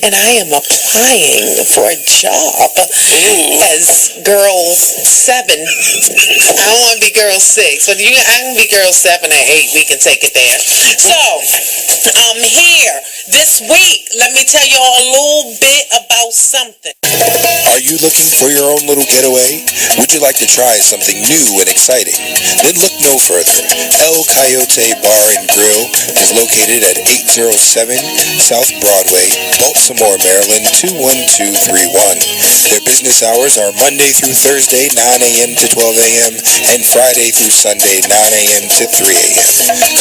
and I am applying for a job as girl 7. I want to be girl 6. So I can be girl 7 or 8. We can take it there. So, here, this week, let me tell you all a little bit about something. Are you looking for your own little getaway? Would you like to try something new and exciting? Then look no further. El Coyote Bar and Grill is located at 807 South Broadway, Baltimore, Maryland 21231. Their business hours are Monday through Thursday, 9 a.m. to 12 a.m. and Friday through Sunday, 9 a.m. to 3 a.m.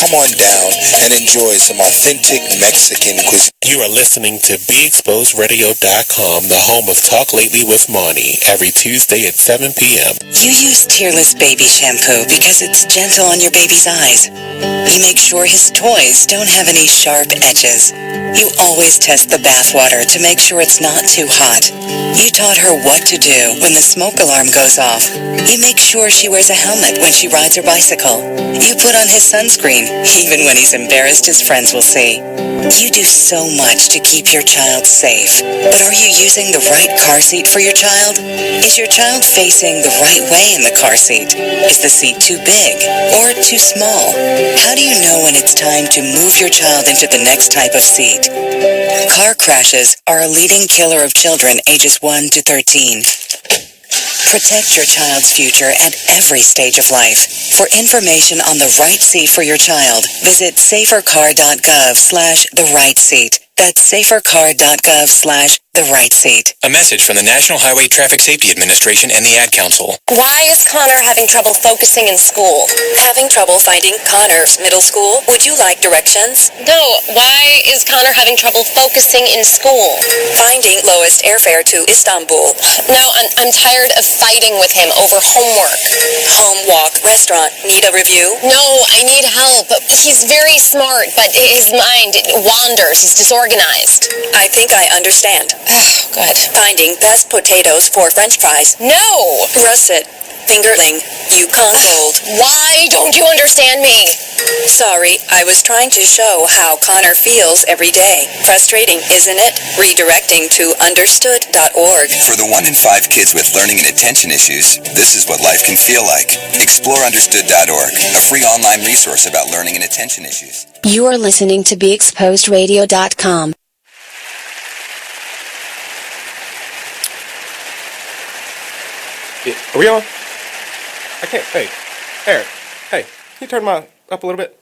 Come on down and enjoy some authentic Mexican cuisine. You are listening to BeExposedRadio.com, the home of Talk Lately with Monty, every Tuesday at 7 p.m. You use Tearless Baby Shampoo because it's gentle on your baby's eyes. You make sure his toys don't have any sharp edges. You always test the bathwater to make sure it's not too hot. You taught her what to do when the smoke alarm goes off. You make sure she wears a helmet when she rides her bicycle. You put on his sunscreen, even when he's embarrassed his friends will see. You do so much to keep your child safe. But are you using the right car seat for your child? Is your child facing the right way in the car seat? Is the seat too big or too small? How do you know when it's time to move your child into the next type of seat? Car crashes are a leading killer of children ages 1 to 13. Protect your child's future at every stage of life. For information on the right seat for your child, visit safercar.gov/the-right-seat. That's safercar.gov/the-right-seat. A message from the National Highway Traffic Safety Administration and the Ad Council. Why is Connor having trouble focusing in school? Having trouble finding Connor Middle School? Would you like directions? No, why is Connor having trouble focusing in school? Finding lowest airfare to Istanbul. No, I'm tired of fighting with him over homework. Home, walk, restaurant. Need a review? No, I need help. He's very smart, but his mind wanders. He's disorganized. I think I understand. Good. Finding best potatoes for French fries. No! Russet. Fingerling. You can't hold. Why don't you understand me? Sorry, I was trying to show how Connor feels every day. Frustrating, isn't it? Redirecting to understood.org. For the 1 in 5 kids with learning and attention issues, this is what life can feel like. Explore understood.org, a free online resource about learning and attention issues. You are listening to BeExposedRadio.com. Are we on? I can't. Hey, Eric. Hey, can you turn my up a little bit?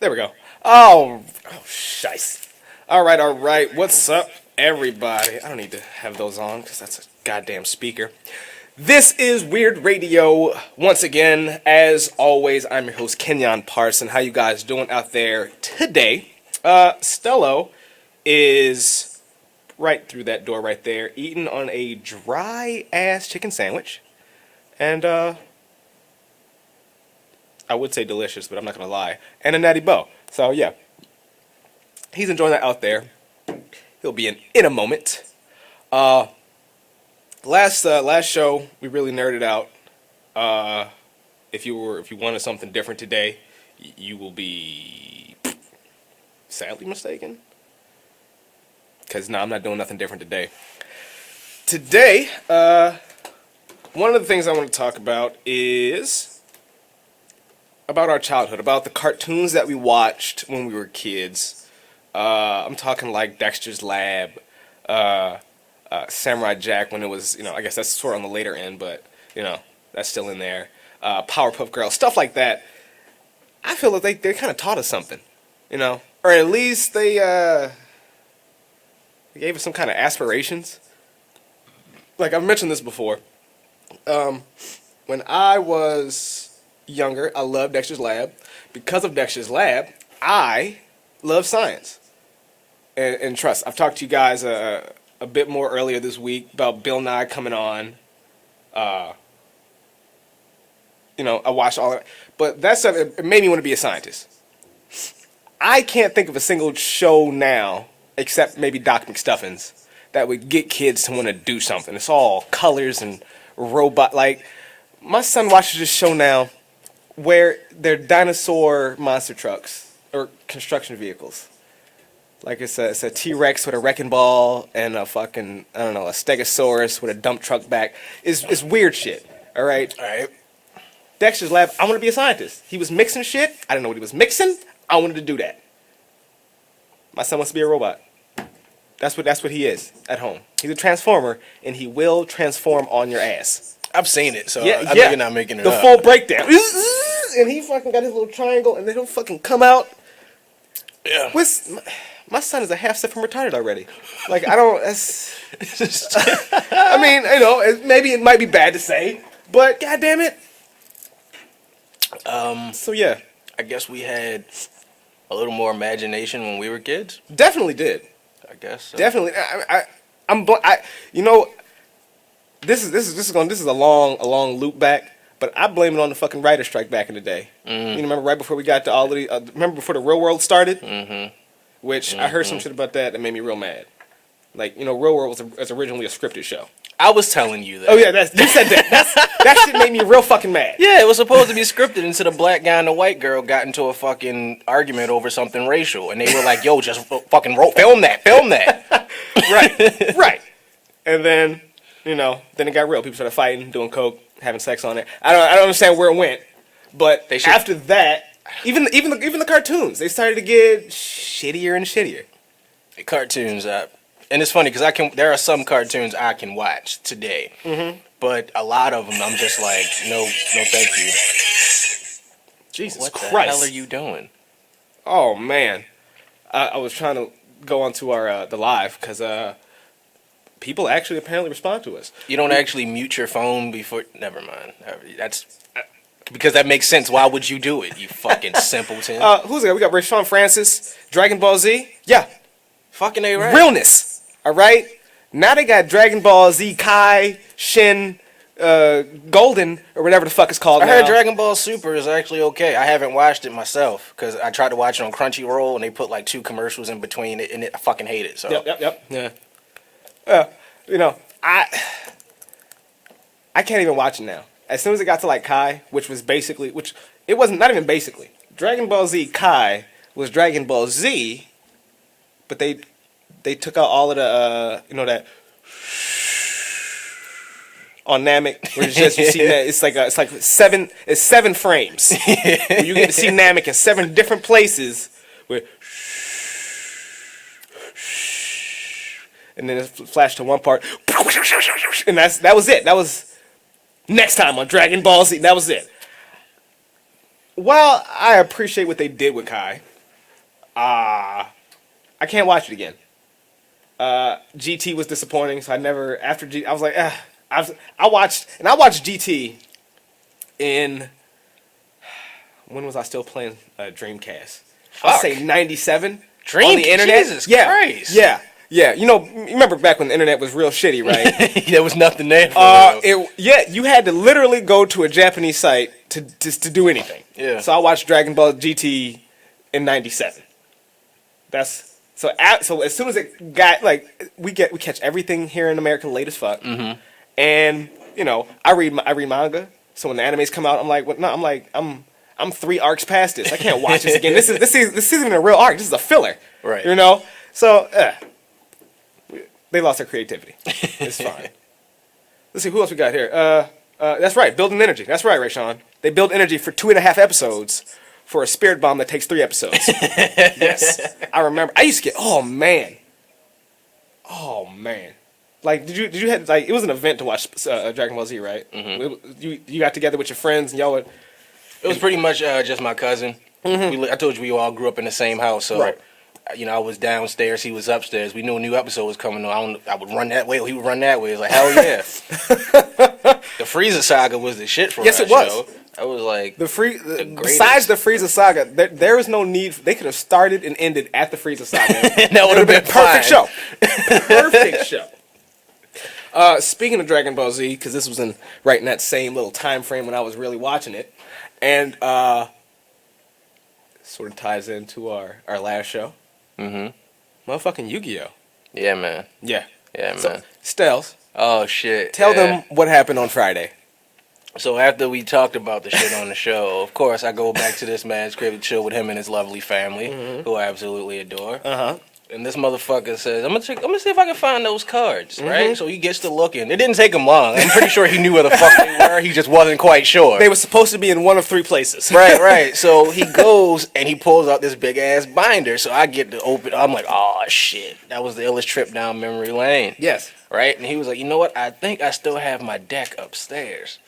There we go. Oh, shice. All right. What's up, everybody? I don't need to have those on because that's a goddamn speaker. This is Weird Radio. Once again, as always, I'm your host, Kenyon Parson. How you guys doing out there today? Stello is right through that door right there, eating on a dry-ass chicken sandwich. And, I would say delicious, but I'm not going to lie. And a Natty Bow. So, yeah. He's enjoying that out there. He'll be in a moment. Last show, we really nerded out. If you wanted something different today, you will be sadly mistaken. Because, no, I'm not doing nothing different today. Today, one of the things I want to talk about is about our childhood, about the cartoons that we watched when we were kids. I'm talking like Dexter's Lab, Samurai Jack when it was, I guess that's sort of on the later end, but, that's still in there. Powerpuff Girls, stuff like that. I feel like they kind of taught us something, or at least they gave us some kind of aspirations. Like, I've mentioned this before. When I was younger, I loved Dexter's Lab. Because of Dexter's Lab, I love science. And trust, I've talked to you guys a bit more earlier this week about Bill Nye coming on. I watched all of it. But that stuff, it made me want to be a scientist. I can't think of a single show now, except maybe Doc McStuffins, that would get kids to want to do something. It's all colors and robot. Like, my son watches this show now where they're dinosaur monster trucks or construction vehicles. Like it's a T-Rex with a wrecking ball and a fucking, I don't know, a Stegosaurus with a dump truck back. It's weird shit. All right. All right. Dexter's lab. I want to be a scientist. He was mixing shit. I didn't know what he was mixing. I wanted to do that. My son wants to be a robot. That's what he is at home. He's a transformer, and he will transform on your ass. I've seen it, so Yeah, I know you're not making it the up. full breakdown. And he fucking got his little triangle, and they don't fucking come out. Yeah. My son is a half step from retarded already. Like, I don't. That's. I mean, you know, maybe it might be bad to say, but goddamn it. So yeah, I guess we had a little more imagination when we were kids. definitely did. I guess. So. Definitely. You know, this is a long loop back, but I blame it on the fucking writer strike back in the day. Mm-hmm. You remember right before we got to all of the, remember before the Real World started? Mm-hmm. Which I heard some shit about that made me real mad. Like, you know, Real World was originally a scripted show. I was telling you that. Oh yeah, you said that. That shit made me real fucking mad. Yeah, it was supposed to be scripted until the black guy and the white girl got into a fucking argument over something racial, and they were like, "Yo, just fucking film that." Right. And then, you know, then it got real. People started fighting, doing coke, having sex on it. I don't understand where it went, but after that, even the cartoons, they started to get shittier and shittier. Cartoons, and it's funny because there are some cartoons I can watch today, but a lot of them I'm just like, no, thank you. Jesus what Christ! What the hell are you doing? Oh man, I was trying to go onto our the live because people actually apparently respond to us. You don't actually mute your phone before. Never mind. That's because that makes sense. Why would you do it? You fucking simpleton. Who's there? We got Rashawn Francis, Dragon Ball Z. Yeah, fucking A right. Realness. All right. Now they got Dragon Ball Z Kai, Shin, Golden, or whatever the fuck it's called. I now. heard Dragon Ball Super is actually okay. I haven't watched it myself because I tried to watch it on Crunchyroll and they put like 2 commercials in between it, and I fucking hate it. So. Yep. Yeah. You know, I can't even watch it now. As soon as it got to like Kai, which it wasn't, not even basically. Dragon Ball Z Kai was Dragon Ball Z, but they took out all of the that on Namek, where it's just you see that it's like 7 frames. Where you get to see Namek in 7 different places where and then it flashed to one part, and that was it. That was next time on Dragon Ball Z. That was it. While I appreciate what they did with Kai, I can't watch it again. GT was disappointing, so I never after G. I was like, I watched GT in when was I still playing Dreamcast? I'll say 97 on the internet. Jesus Christ. Yeah. You know, remember back when the internet was real shitty, right? There was nothing there for you had to literally go to a Japanese site to do anything. Yeah. So I watched Dragon Ball GT in 97. So as soon as it got like we catch everything here in America late as fuck, and you know I read manga. So when the animes come out, I'm like, what? No, I'm 3 arcs past this. I can't watch this again. This isn't even a real arc. This is a filler. Right. You know. So they lost their creativity. It's fine. Let's see who else we got here. That's right, building energy. That's right, Rayshawn. They build energy for 2.5 episodes. For a spirit bomb that takes 3 episodes. Yes, I remember. I used to get. Oh man. Like, did you have like? It was an event to watch Dragon Ball Z, right? Mm-hmm. You got together with your friends and y'all would. It was pretty much just my cousin. I told you we all grew up in the same house, so right. You know I was downstairs, he was upstairs. We knew a new episode was coming on. I would run that way, he would run that way. It was like hell yeah. The Frieza saga was the shit for us. Yes, it was. Yo. I was like besides the Frieza saga, there is no need. They could have started and ended at the Frieza saga. That would have been perfect show. Perfect show. Speaking of Dragon Ball Z, because this was right in that same little time frame when I was really watching it, and sort of ties into our last show. Motherfucking Yu-Gi-Oh. Yeah, man. Yeah, man. So, Stells. Oh shit. Tell them what happened on Friday. So after we talked about the shit on the show, of course I go back to this man's crib to chill with him and his lovely family, who I absolutely adore. And this motherfucker says, I'm gonna see if I can find those cards, Mm-hmm. right? So he gets to looking. It didn't take him long. I'm pretty sure he knew where the fuck they were. He just wasn't quite sure. They were supposed to be in one of 3 places. Right. So he goes and he pulls out this big ass binder. So I get to open. I'm like, oh shit, that was the illest trip down memory lane. Yes. Right. And he was like, you know what? I think I still have my deck upstairs.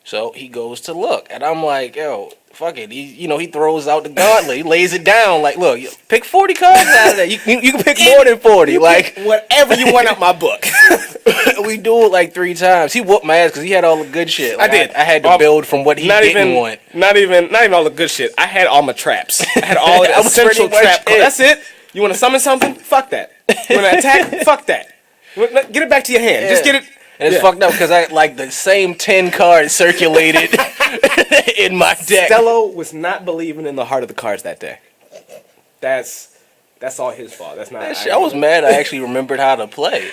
So he goes to look, and I'm like, yo, fuck it. He throws out the gauntlet. He lays it down. Like, look, pick 40 cards out of that. You can pick more than 40. Like whatever you want out my book. We do it like 3 times. He whooped my ass because he had all the good shit. Like, I did. I had to build from what he didn't want. Not even all the good shit. I had all my traps. I had all the That was essential pretty much trap. it. That's it. You want to summon something? Fuck that. You want to attack? Fuck that. Get it back to your hand. Yeah. Just get it. And it's fucked up because I like the same 10 cards circulated in my deck. Stello was not believing in the heart of the cards that day. That's all his fault. That's not. I was mad. I actually remembered how to play.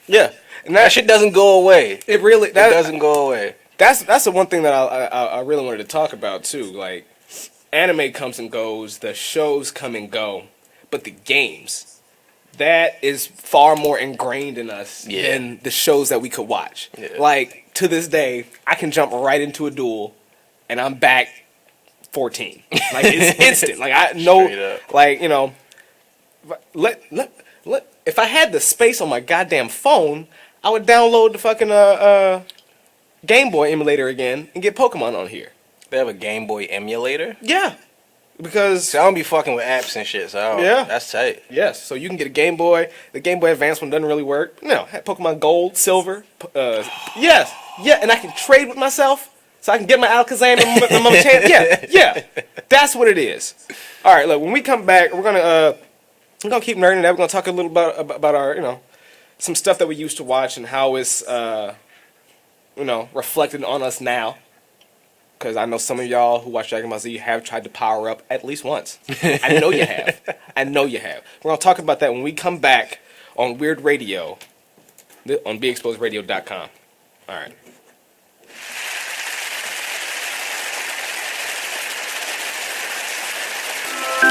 Yeah, and That shit doesn't go away. It really It doesn't go away. That's the one thing that I really wanted to talk about too. Like, anime comes and goes, the shows come and go, but the games, that is far more ingrained in us than the shows that we could watch. Yeah. Like, to this day, I can jump right into a duel, and I'm back 14. Like, it's instant. Like, I know, like, if I had the space on my goddamn phone, I would download the fucking Game Boy emulator again and get Pokemon on here. They have a Game Boy emulator? Yeah. Because I don't be fucking with apps and shit, so that's tight. Yes, so you can get a Game Boy. The Game Boy Advance one doesn't really work. No, I had Pokemon Gold, Silver. Yes, and I can trade with myself, so I can get my Alakazam and my Machamp. Yeah, that's what it is. All right, look, when we come back, we're gonna keep nerding that. We're gonna talk a little about our some stuff that we used to watch and how it's reflected on us now. Because I know some of y'all who watch Dragon Ball Z have tried to power up at least once. I know you have. We're going to talk about that when we come back on Weird Radio on BeExposedRadio.com. All right.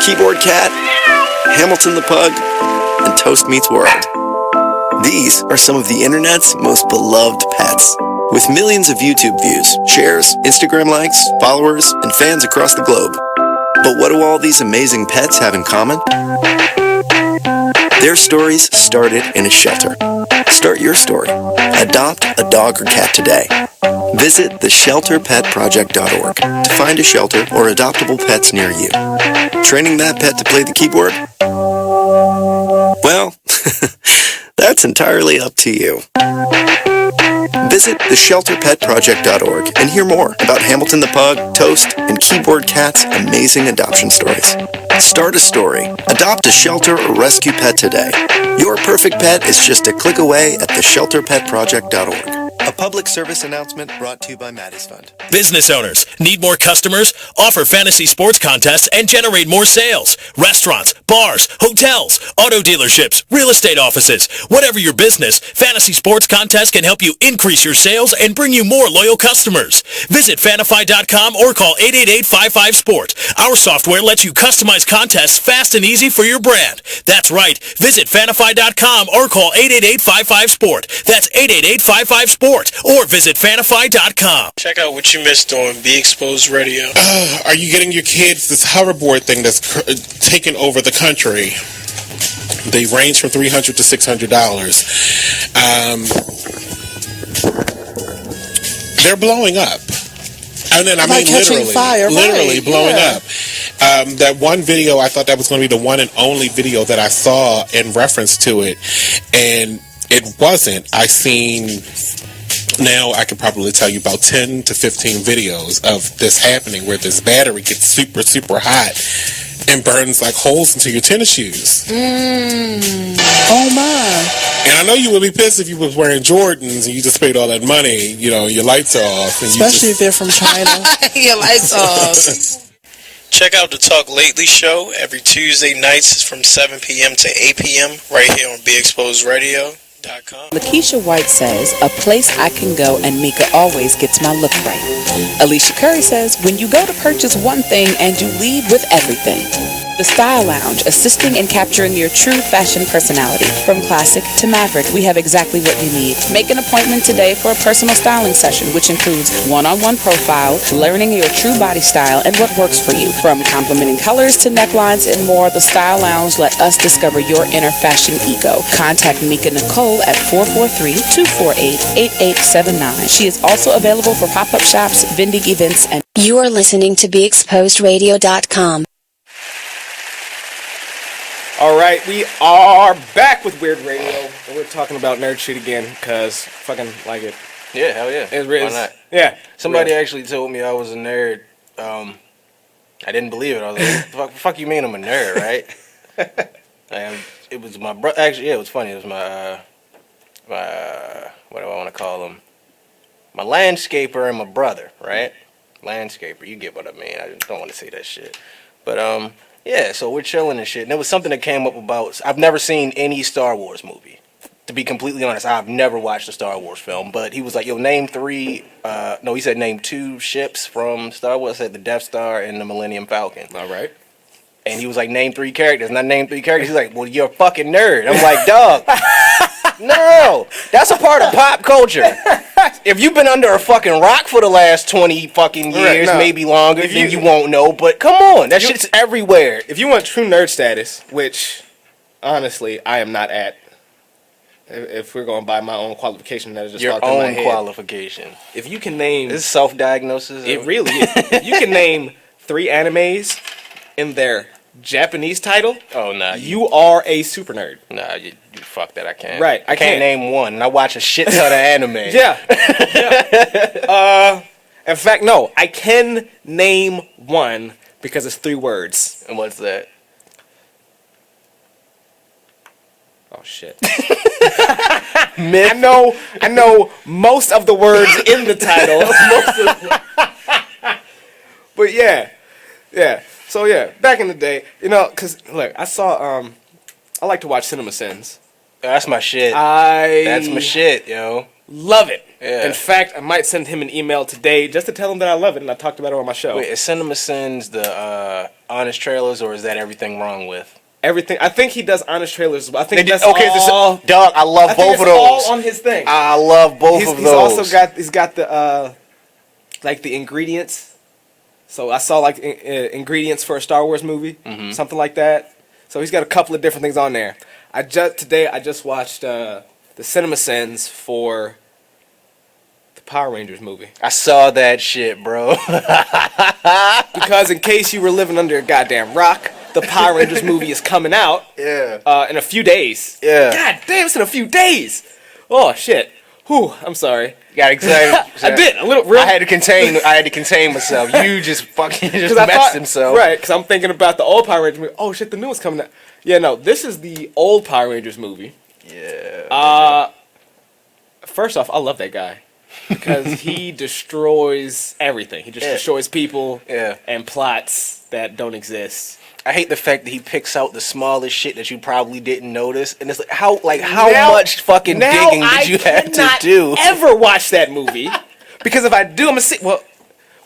Keyboard Cat, Hamilton the Pug, and Toast Meets World. These are some of the internet's most beloved pets. With millions of YouTube views, shares, Instagram likes, followers, and fans across the globe. But what do all these amazing pets have in common? Their stories started in a shelter. Start your story. Adopt a dog or cat today. Visit theshelterpetproject.org to find a shelter or adoptable pets near you. Training that pet to play the keyboard? Well, that's entirely up to you. Visit theshelterpetproject.org and hear more about Hamilton the Pug, Toast, and Keyboard Cat's amazing adoption stories. Start a story, adopt a shelter or rescue pet today. Your perfect pet is just a click away at theshelterpetproject.org. A public service announcement brought to you by Maddie's Fund. Business owners, need more customers? Offer fantasy sports contests and generate more sales. Restaurants, bars, hotels, auto dealerships, real estate offices. Whatever your business, fantasy sports contests can help you increase your sales and bring you more loyal customers. Visit Fanify.com or call 888-55-SPORT. Our software lets you customize contests fast and easy for your brand. That's right. Visit Fanify.com or call 888-55-SPORT. That's 888-55-SPORT. Or visit Fanify.com. Check out what you missed on Be Exposed Radio. Are you getting your kids this hoverboard thing that's taking over the country? They range from $300 to $600. They're blowing up. And then, I mean, literally blowing up. That one video, I thought that was going to be the one and only video that I saw in reference to it. And it wasn't. I seen... Now I could probably tell you about 10 to 15 videos of this happening where this battery gets super, super hot and burns like holes into your tennis shoes. Oh my. And I know you would be pissed if you was wearing Jordans and you just paid all that money, your lights are off. And especially if they're from China. Your lights off. Check out the Talk Lately show every Tuesday nights from 7 p.m. to 8 p.m. right here on Be Exposed Radio. Lakeisha White says, a place I can go and Mika always gets my look right. Alicia Curry says, when you go to purchase one thing and you leave with everything. The Style Lounge, assisting in capturing your true fashion personality. From classic to maverick, we have exactly what you need. Make an appointment today for a personal styling session, which includes one-on-one profile, learning your true body style and what works for you. From complimenting colors to necklines and more, the Style Lounge let us discover your inner fashion ego. Contact Mika Nicole at 443-248-8879. She is also available for pop-up shops, vending events, and... You are listening to BeExposedRadio.com. All right, we are back with Weird Radio, and we're talking about nerd shit again, because fucking like it. Yeah, hell yeah. Why not? Yeah. Somebody actually told me I was a nerd. I didn't believe it. I was like, fuck you mean I'm a nerd, right? And it was my brother. Actually, yeah, it was funny. It was my what do I want to call him? My landscaper and my brother, right? Landscaper, you get what I mean. I just don't want to say that shit. But, yeah, so we're chilling and shit. And there was something that came up about... I've never seen any Star Wars movie. To be completely honest, I've never watched a Star Wars film. But he was like, yo, name three... no, he said name two ships from Star Wars. I said the Death Star and the Millennium Falcon. All right. And he was like, name three characters. And I named three characters. He's like, well, you're a fucking nerd. I'm like, dog. No, that's a part of pop culture. If you've been under a fucking rock for the last 20 fucking years, maybe longer, then you won't know. But come on, that shit's everywhere. If you want true nerd status, which, honestly, I am not at, if we're going by my own qualification, that is just your own qualification. If you can name... This is self-diagnosis. It really is. If you can name 3 animes in their Japanese title, oh nah, you are a super nerd. Nah, you fuck that. I can't. Right, I can't name one, and I watch a shit ton of anime. Yeah. In fact, no, I can name one because it's 3 words. And what's that? Oh shit. Myth. I know most of the words in the title. But yeah. So yeah, back in the day, cause look, I saw I like to watch Cinema Sins. That's my shit. That's my shit, yo. Love it. Yeah. In fact, I might send him an email today just to tell him that I love it, and I talked about it on my show. Wait, is Cinema Sins the honest trailers, or is that everything wrong with? Everything. I think he does honest trailers. I think that's okay, all. Dog, I love both of those. All on his thing. I love both of those. He's also got the like the ingredients. So I saw like ingredients for a Star Wars movie, something like that. So he's got a couple of different things on there. Today I just watched the Cinema Sins for the Power Rangers movie. I saw that shit, bro. Because in case you were living under a goddamn rock, the Power Rangers movie is coming out. Yeah. In a few days. Yeah. God damn, it's in a few days. Oh shit. Whew, I'm sorry. Got excited. I did. I had to contain myself. You just fucking messed himself. Right, because I'm thinking about the old Power Rangers movie. Oh shit, the new one's coming out. Yeah, no, this is the old Power Rangers movie. Yeah. First off, I love that guy. Because he destroys everything. He just destroys people and plots that don't exist. I hate the fact that he picks out the smallest shit that you probably didn't notice, and it's like how much fucking digging did you have to do? Ever watch that movie? Because if I do, I'm gonna say, well,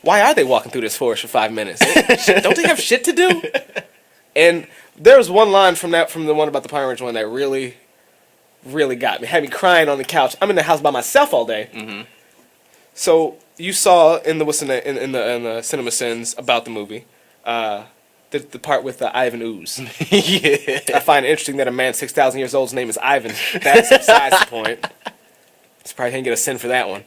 why are they walking through this forest for 5 minutes? Don't they have shit to do? And there's one line from the one about the Power Rangers one that really, really got me. Had me crying on the couch. I'm in the house by myself all day. Mm-hmm. So you saw in the Cinema Sins about the movie. The part with Ivan Ooze. Yeah. I find it interesting that a man 6,000 years old's name is Ivan. That's besides the point. He's probably can't get a sin for that one.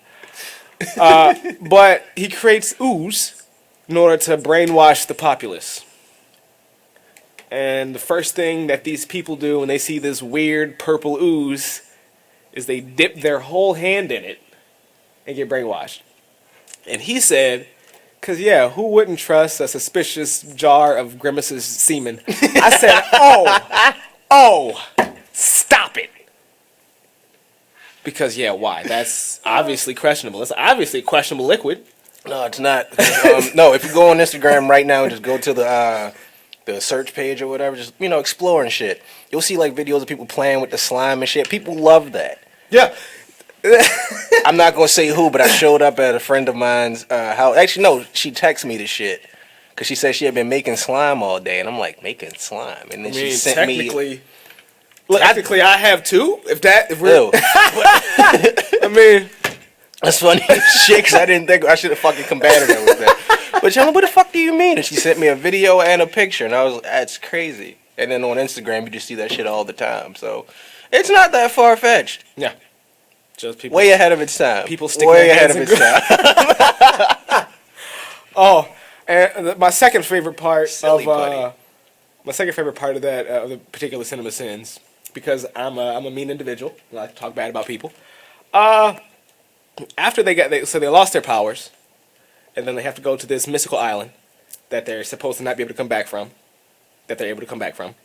But he creates ooze in order to brainwash the populace. And the first thing that these people do when they see this weird purple ooze is they dip their whole hand in it and get brainwashed. And he said... Because, yeah, who wouldn't trust a suspicious jar of Grimace's semen? I said, stop it. Because, yeah, why? That's obviously questionable. It's obviously a questionable liquid. No, it's not. No, if you go on Instagram right now and just go to the search page or whatever, just, exploring shit, you'll see, like, videos of people playing with the slime and shit. People love that. Yeah. I'm not gonna say who, but I showed up at a friend of mine's house. Actually, no, she texted me this shit because she said she had been making slime all day, and I'm like, making slime, and then she sent me. Technically, I have too. If we're, I mean, that's funny shit. Because I didn't think I should have fucking combated her with that. But Chama, what the fuck do you mean? And she sent me a video and a picture, and I was, that's crazy. And then on Instagram, you just see that shit all the time. So it's not that far fetched. Yeah, just people way ahead of its time. People sticking way their ahead hands of its time. Oh, and my second favorite part of that of the particular Cinema Sins, because I'm a mean individual. I like to talk bad about people. After they lost their powers, and then they have to go to this mystical island that they're supposed to not be able to come back from. That they're able to come back from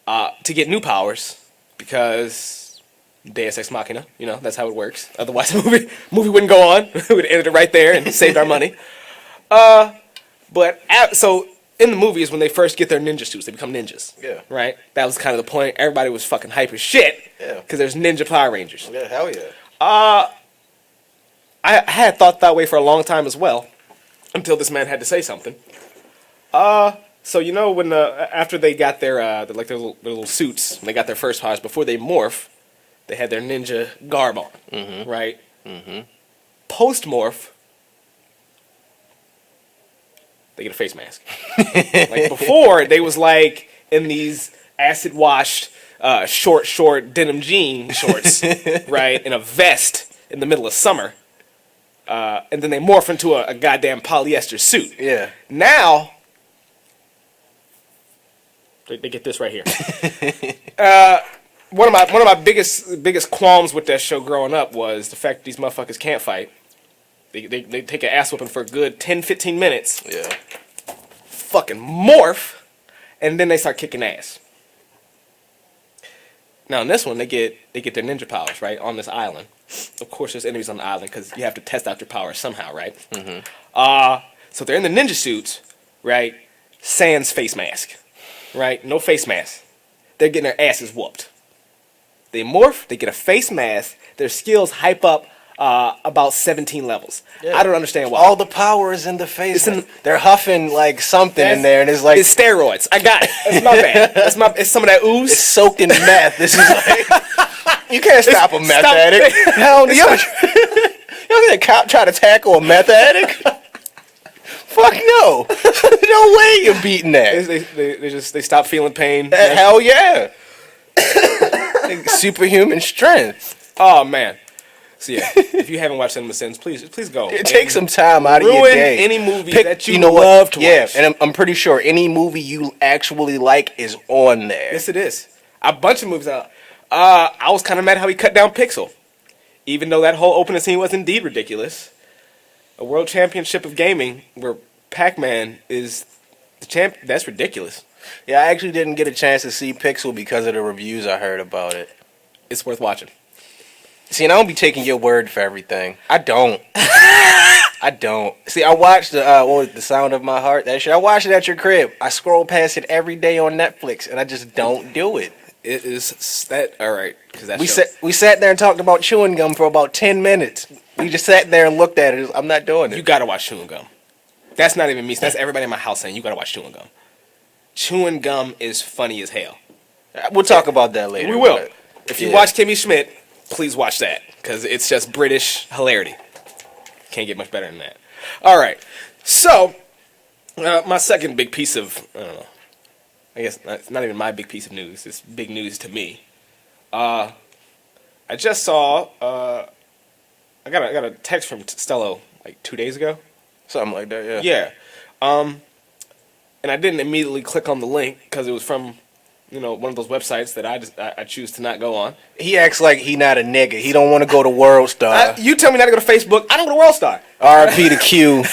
to get new powers, because Deus Ex Machina. You know, that's how it works. Otherwise, the movie wouldn't go on. We would have ended it right there and saved our money. So in the movies, when they first get their ninja suits, they become ninjas. Yeah. Right? That was kind of the point. Everybody was fucking hype as shit. Yeah. Because there's Ninja Power Rangers. Yeah, hell yeah. I had thought that way for a long time as well, until this man had to say something. So you know when after they got their little suits, when they got their first powers, before they morph, they had their ninja garb on, right? Mm-hmm. Post morph, they get a face mask. Like before, they was like in these acid washed, short denim jean shorts, right, in a vest in the middle of summer, and then they morph into a goddamn polyester suit. Yeah. Now they get this right here. One of my biggest qualms with that show growing up was the fact that these motherfuckers can't fight. They take an ass whooping for a good 10-15 minutes. Yeah. Fucking morph, and then they start kicking ass. Now in this one, they get their ninja powers, right, on this island. Of course, there's enemies on the island because you have to test out your powers somehow, right? Mm-hmm. So they're in the ninja suits, right? Sans face mask, right? No face mask. They're getting their asses whooped. They morph. They get a face mask. Their skills hype up about 17 levels. Yeah. I don't understand why. All the power is in the face. They're huffing like something in there, and it's like it's steroids. I got it. It's my bad. It's some of that ooze. It's soaked in meth. This is like you can't stop a meth addict. Hell no. You ever see a cop try to tackle a meth addict? Fuck no. No way you're beating that. They stop feeling pain. Hell yeah. Superhuman strength. Oh man. So yeah, if you haven't watched Cinema Sins, please go. Take some time out of your day. Any movie that you love to watch. Yeah, and I'm pretty sure any movie you actually like is on there. Yes, it is. A bunch of movies out. I was kind of mad how he cut down Pixel, even though that whole opening scene was indeed ridiculous. A world championship of gaming where Pac-Man is the champ. That's ridiculous. Yeah, I actually didn't get a chance to see Pixel because of the reviews I heard about it. It's worth watching. See, and I don't be taking your word for everything. I don't. I don't. See, I watched The Sound of My Heart. That shit. I watched it at your crib. I scroll past it every day on Netflix, and I just don't do it. It is that all right? Because we sat there and talked about chewing gum for about 10 minutes. We just sat there and looked at it. I'm not doing it. You gotta watch chewing gum. That's not even me. That's everybody in my house saying you gotta watch chewing gum. Chewing gum is funny as hell. We'll talk about that later. We will. If you watch Kimmy Schmidt, please watch that because it's just British hilarity. Can't get much better than that. All right. So my second big piece of I don't know. I guess it's not even my big piece of news. It's big news to me. I just saw. I got a text from Stello like 2 days ago. Something like that, yeah. Yeah. And I didn't immediately click on the link because it was from, one of those websites that I choose to not go on. He acts like he not a nigga. He don't want to go to World Star. You tell me not to go to Facebook. I don't go to World Star. RP to Q.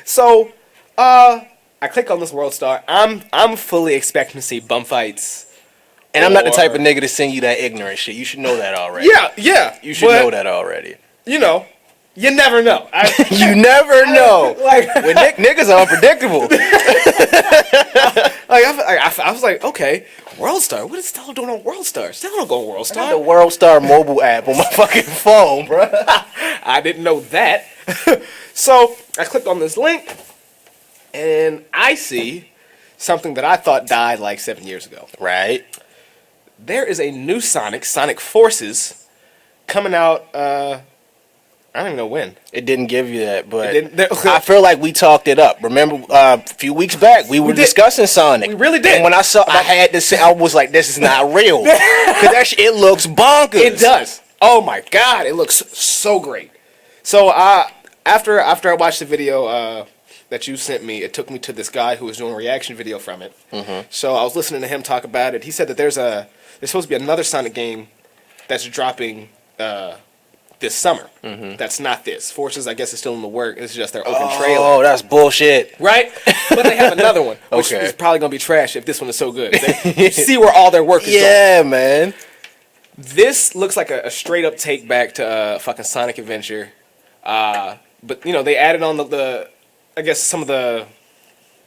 So, I click on this World Star. I'm fully expecting to see bum fights. And I'm not the type of nigga to send you that ignorant shit. You should know that already. Yeah. You should know that already. You never know. You never know. When niggas are unpredictable. I was like, okay, World Star. What is Stello doing on World Star? Stello don't go on World Star. I got the World Star mobile app on my fucking phone, bro. I didn't know that. So I clicked on this link, and I see something that I thought died like 7 years ago. Right. There is a new Sonic Forces, coming out. I don't even know when. It didn't give you that, but I feel like we talked it up. Remember, a few weeks back, we were discussing Sonic. We really did. And when I had to say, I was like, this is not real. Because that shit, it looks bonkers. It does. Oh my God, it looks so great. So after I watched the video that you sent me, it took me to this guy who was doing a reaction video from it. Mm-hmm. So I was listening to him talk about it. He said that there's supposed to be another Sonic game that's dropping this summer. Mm-hmm. That's not this. Forces, I guess, is still in the work. It's just their open trailer. Oh, that's bullshit. Right? But they have another one, which is probably going to be trash if this one is so good. You see where all their work is going. Yeah, man. This looks like a straight up take back to fucking Sonic Adventure. But, you know, they added on I guess, some of the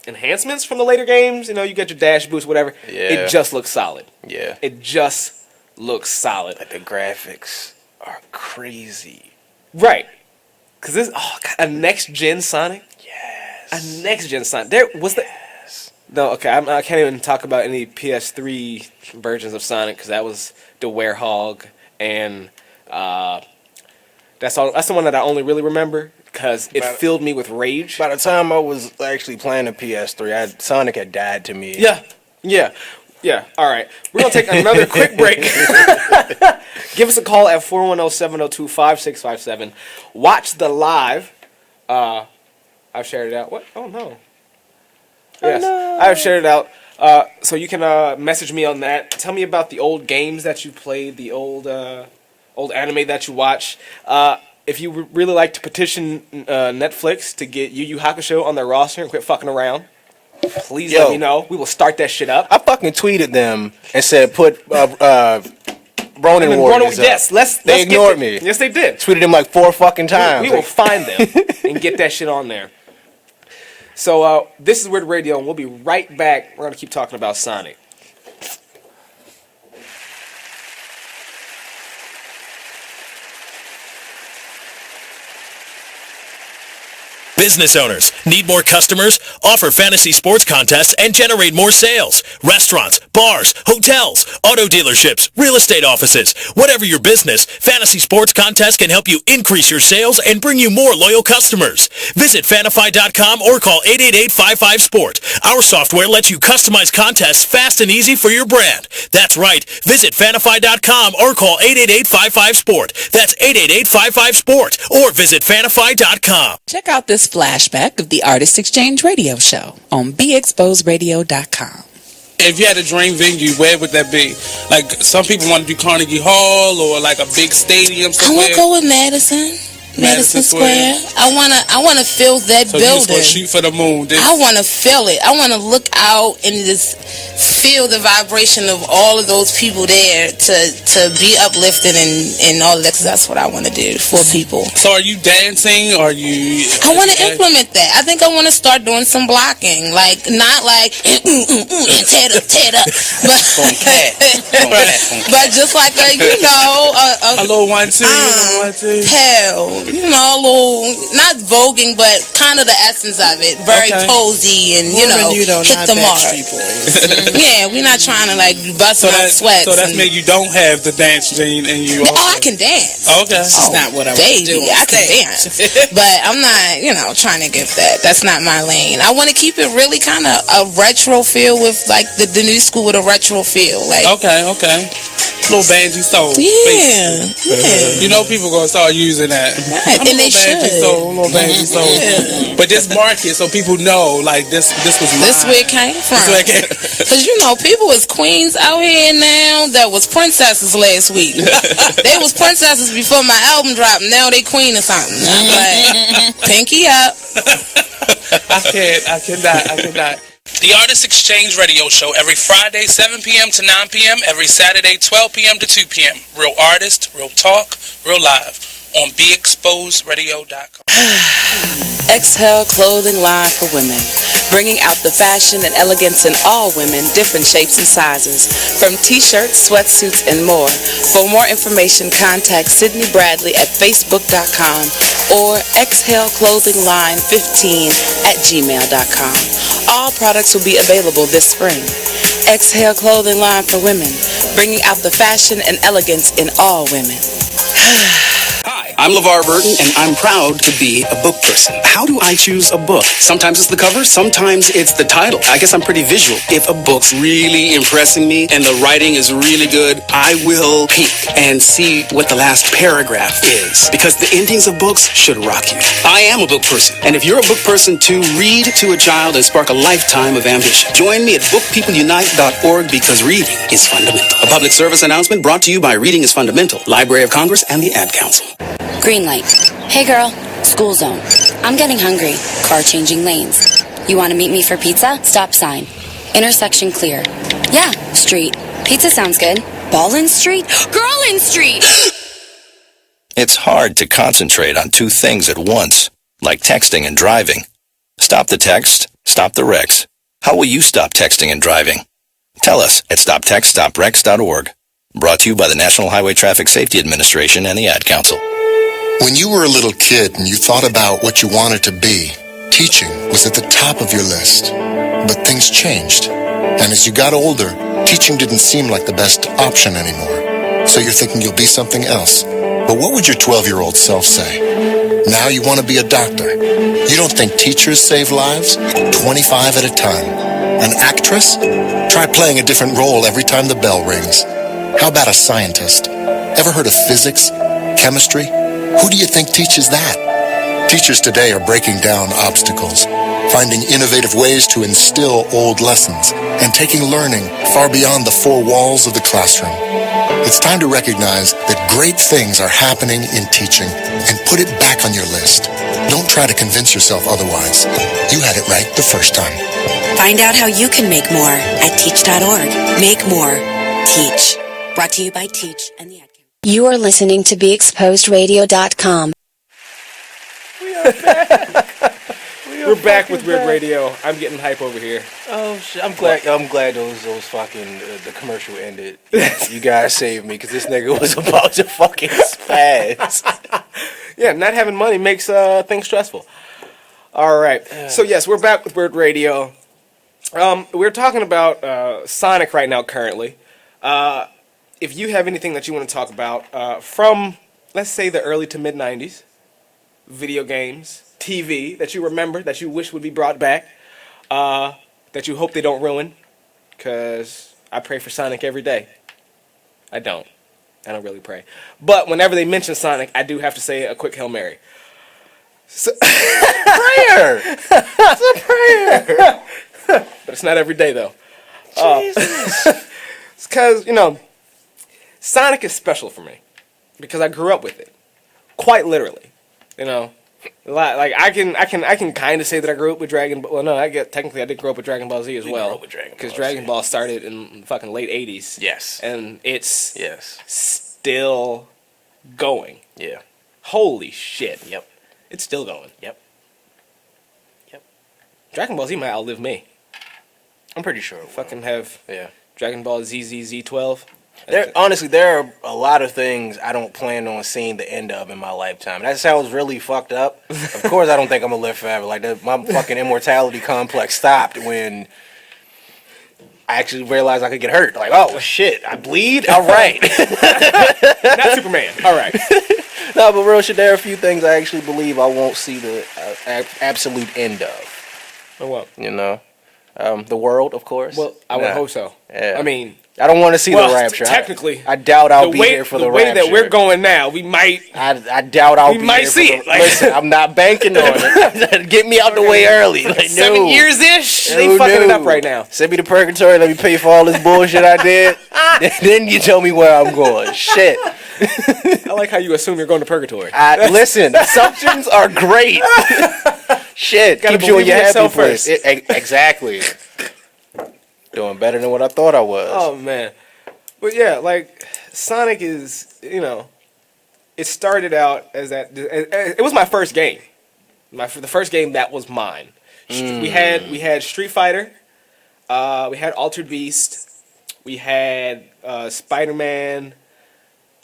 enhancements from the later games. You know, you get your dash boost, whatever. Yeah. It just looks solid. Yeah. It just looks solid. Like the graphics are crazy. Right. Because this, a next-gen Sonic? Yes. A next-gen Sonic. There was No, okay, I can't even talk about any PS3 versions of Sonic, because that was the Werehog, and that's the one that I only really remember, because it filled me with rage. By the time I was actually playing the PS3, Sonic had died to me. Yeah. All right. We're going to take another quick break. Give us a call at 410-702-5657. Watch the live. I've shared it out. What? Oh, no. Yes, I've shared it out. So you can message me on that. Tell me about the old games that you played, the old anime that you watch. If you would really like to petition Netflix to get Yu Yu Hakusho on their roster and quit fucking around, please let me know. We will start that shit up. I fucking tweeted them and said put Ronin Warriors up. Yes, they ignored me. Yes, they did. Tweeted them like 4 fucking times. We will find them and get that shit on there. So this is Weird Radio, and we'll be right back. We're going to keep talking about Sonic. Business owners, need more customers? Offer fantasy sports contests and generate more sales. Restaurants, bars, hotels, auto dealerships, real estate offices. Whatever your business, fantasy sports contests can help you increase your sales and bring you more loyal customers. Visit Fanify.com or call 888-55-SPORT. Our software lets you customize contests fast and easy for your brand. That's right. Visit Fanify.com or call 888-55-SPORT. That's 888-55-SPORT or visit Fanify.com. Check out this flashback of the Artist Exchange Radio Show on BExposedRadio.com. If you had a dream venue, where would that be? Like, some people want to do Carnegie Hall or like a big stadium somewhere. I would go with Madison Square. I wanna feel that so building. So you just shoot for the moon. I want to feel it. I want to look out and just feel the vibration of all of those people there to be uplifted and all of that. Cause that's what I want to do for people. So are you dancing? Or are you? I want to implement that. I think I want to start doing some blocking, like not like tear it up, but just like a little 1-2, 1-2. Hell. You know, a little, not voguing, but kind of the essence of it. Very posy and, hit the mark. Yeah, we're not trying to, like, bust my sweats. So that's mean you don't have the dance gene and you also... I can dance. Okay. That's not what I was doing. I can dance. But I'm not, trying to give that. That's not my lane. I want to keep it really kind of a retro feel with, like, the new school with a retro feel. Like, okay. Little Banji Soul. Yeah. You know people going to start using that. Right. And they should. Little Banji Soul. Yeah. But just mark it so people know, like, this was mine. This where it came from. Because, people was queens out here now that was princesses last week. They was princesses before my album dropped. Now they queen or something. Like, pinky up. I cannot. The Artist Exchange Radio Show every Friday, 7 p.m. to 9 p.m., every Saturday, 12 p.m. to 2 p.m. Real artist, real talk, real live. on BeExposedRadio.com. Exhale clothing line for women, bringing out the fashion and elegance in all women, different shapes and sizes, from t-shirts, sweatsuits, and more. For more information, contact Sydney Bradley at Facebook.com or exhaleclothingline15@gmail.com. All products will be available this spring. Exhale Clothing Line for women, bringing out the fashion and elegance in all women. Hi, I'm LeVar Burton, and I'm proud to be a book person. How do I choose a book? Sometimes it's the cover, sometimes it's the title. I guess I'm pretty visual. If a book's really impressing me and the writing is really good, I will peek and see what the last paragraph is, because the endings of books should rock you. I am a book person, and if you're a book person too, read to a child and spark a lifetime of ambition. Join me at bookpeopleunite.org, because reading is fundamental. A public service announcement brought to you by Reading is Fundamental, Library of Congress, and the Ad Council. Green light. Hey girl, school zone. I'm getting hungry. Car changing lanes. You want to meet me for pizza? Stop sign. Intersection clear. Yeah, street. Pizza sounds good. Ballin Street? Girl in Street! It's hard to concentrate on two things at once, like texting and driving. Stop the text, stop the wrecks. How will you stop texting and driving? Tell us at stoptextstopwrecks.org. Brought to you by the National Highway Traffic Safety Administration and the Ad Council. When you were a little kid and you thought about what you wanted to be, teaching was at the top of your list. But things changed. And as you got older, teaching didn't seem like the best option anymore. So you're thinking you'll be something else. But what would your 12-year-old self say? Now you want to be a doctor. You don't think teachers save lives? 25 at a time. An actress? Try playing a different role every time the bell rings. How about a scientist? Ever heard of physics? Chemistry? Who do you think teaches that? Teachers today are breaking down obstacles, finding innovative ways to instill old lessons, and taking learning far beyond the four walls of the classroom. It's time to recognize that great things are happening in teaching and put it back on your list. Don't try to convince yourself otherwise. You had it right the first time. Find out how you can make more at teach.org. Make more. Teach. Brought to you by Teach and the Ad Council. You are listening to BeExposedRadio.com. We're back with Weird Radio. I'm getting hype over here. Oh shit! I'm glad those fucking the commercial ended. You guys saved me, because this nigga was about to fucking spaz. Yeah, not having money makes things stressful. All right. So yes, we're back with Weird Radio. We're talking about Sonic right now currently. If you have anything that you want to talk about from, let's say, the early to mid 90s, video games, TV that you remember, that you wish would be brought back, that you hope they don't ruin, because I pray for Sonic every day. I don't really pray. But whenever they mention Sonic, I do have to say a quick Hail Mary. Prayer! It's a prayer! But it's not every day, though. Jesus. It's because, Sonic is special for me, because I grew up with it, quite literally. Like I can kind of say that I grew up with Dragon Ball. Well, no, I did grow up with Dragon Ball Z as well, because Dragon Ball started in fucking late '80s. Yes, and it's still going. Yeah. Holy shit. Yep. It's still going. Yep. Dragon Ball Z might outlive me. I'm pretty sure. Fucking have Dragon Ball ZZZ12. There are a lot of things I don't plan on seeing the end of in my lifetime. That sounds really fucked up. Of course, I don't think I'm gonna live forever. Like my fucking immortality complex stopped when I actually realized I could get hurt. Like, oh shit, I bleed. All right, not Superman. All right. No, but real shit. There are a few things I actually believe I won't see the absolute end of. Oh, what? The world, of course. Well, I would hope so. Yeah. I mean, I don't want to see the rapture. Technically, I doubt I'll be here for the rapture. The way that we're going now, we might. I doubt I'll be here. We might see it. Listen, I'm not banking on it. Get me out the way early. Like, 7 years ish. They fucking it up right now. Send me to purgatory. Let me pay for all this bullshit I did. Then you tell me where I'm going. Shit. I like how you assume you're going to purgatory. Listen, assumptions are great. Shit, keeps you in your happy place. Exactly. Doing better than what I thought I was. Oh man, but yeah, like Sonic is, it started out as that. It was my first game. The first game that was mine. We had Street Fighter. We had Altered Beast. We had Spider-Man.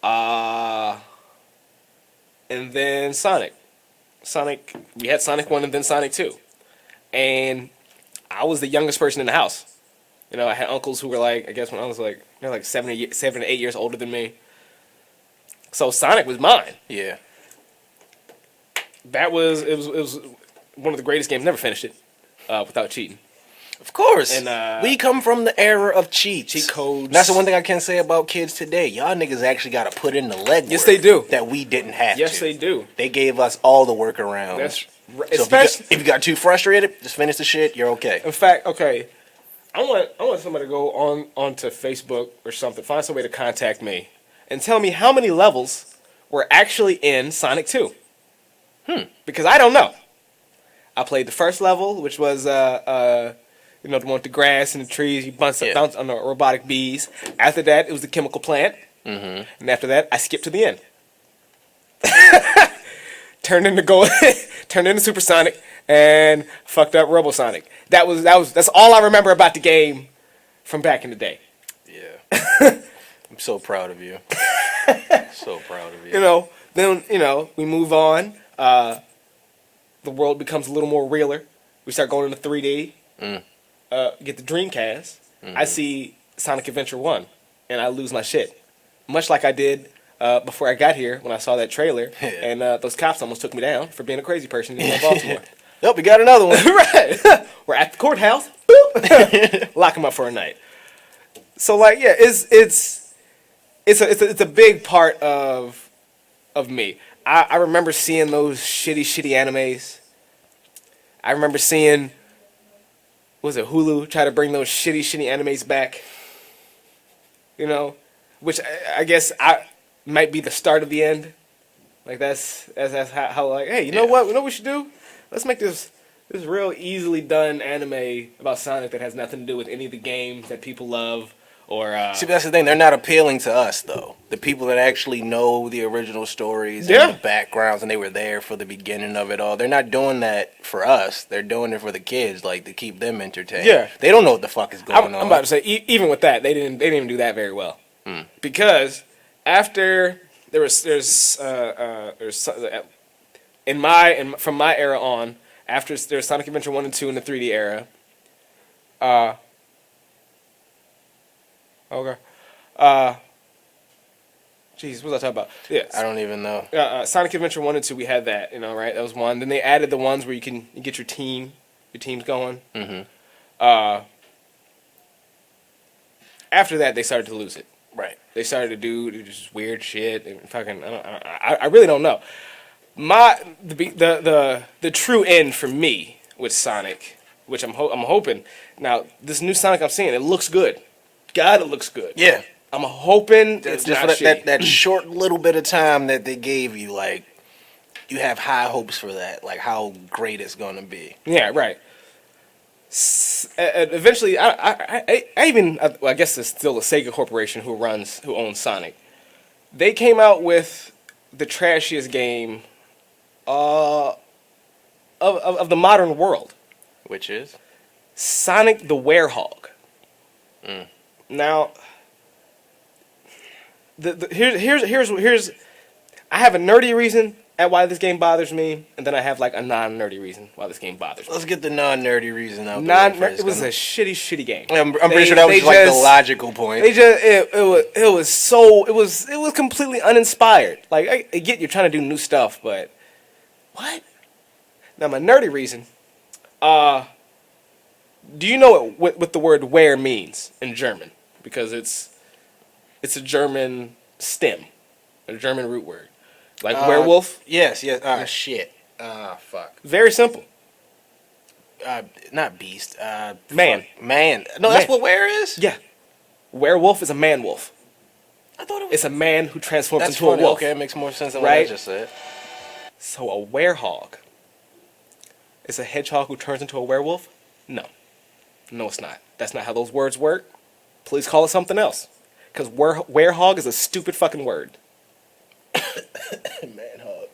And then Sonic. We had Sonic 1 and then Sonic 2. And I was the youngest person in the house. You know, I had uncles who were like, I guess when I was like, they're like 7 to 8 years older than me. So Sonic was mine. Yeah. It was one of the greatest games. Never finished it without cheating. Of course. And we come from the era of cheats. Cheat codes. That's the one thing I can say about kids today. Y'all niggas actually got to put in the legwork. Yes, they do. That we didn't have to. Yes, they do. They gave us all the workarounds. That's right. So Especially if you got too frustrated, just finish the shit. You're okay. In fact, okay, I want somebody to go onto Facebook or something, find some way to contact me, and tell me how many levels were actually in Sonic 2. Because I don't know. I played the first level, which was the one with the grass and the trees. You bounce on the robotic bees. After that, it was the chemical plant. And after that, I skipped to the end. Turned into Supersonic and fucked up RoboSonic. That's all I remember about the game from back in the day. Yeah. I'm so proud of you. So proud of you. Then we move on. The world becomes a little more realer. We start going into 3D. Get the Dreamcast. I see Sonic Adventure 1, and I lose my shit. Much like I did before I got here when I saw that trailer, and those cops almost took me down for being a crazy person in Baltimore. Nope, we got another one. Right. We're at the courthouse. Boop. Lock him up for a night. So like, yeah, it's a big part of me. I remember seeing those shitty animes. I remember seeing, Hulu try to bring those shitty animes back. Which I guess might be the start of the end. Like that's how like, hey, you know what? You know what we should do? Let's make this real easily done anime about Sonic that has nothing to do with any of the games that people love. Or see, that's the thing. They're not appealing to us, though. The people that actually know the original stories and the backgrounds, and they were there for the beginning of it all. They're not doing that for us. They're doing it for the kids, like to keep them entertained. Yeah, they don't know what the fuck is going on. I'm about to say, even with that, they didn't even do that very well. Because after from my era on, after there's Sonic Adventure 1 and 2 in the 3D era. Okay. Jeez, what was I talking about? Yes. I don't even know. Sonic Adventure 1 and 2, we had that, right? That was one. Then they added the ones where you get your teams going. After that, they started to lose it. Right. They started to do just weird shit. And fucking, I really don't know. The true end for me with Sonic, which I'm hoping. Now, this new Sonic I'm seeing, it looks good. God, it looks good. Yeah. I'm hoping it's just not for that short little bit of time that they gave you, like, you have high hopes for that, like how great it's gonna be. Yeah, right. Eventually, I guess it's still the Sega Corporation who owns Sonic. They came out with the trashiest game of the modern world, which is Sonic the Werehog. Now, here's I have a nerdy reason at why this game bothers me, and then I have like a non-nerdy reason why this game bothers me. Let's get the non-nerdy reason out. It was a shitty game. I'm pretty sure that was like the logical point. It was completely uninspired. Like I get you're trying to do new stuff, but what? Now my nerdy reason. Do you know what the word "were" means in German? Because it's a German stem, a German root word, like werewolf. Yes. Shit. Fuck. Very simple. Not beast. Man. Man. No, that's what were is. Yeah. Werewolf is a man wolf. I thought it's a man who transforms into funny. a wolf. Okay, it makes more sense than what I just said. So a werehog is a hedgehog who turns into a werewolf? No, it's not. That's not how those words work. Please call it something else. Because werehog is a stupid fucking word. Man hug.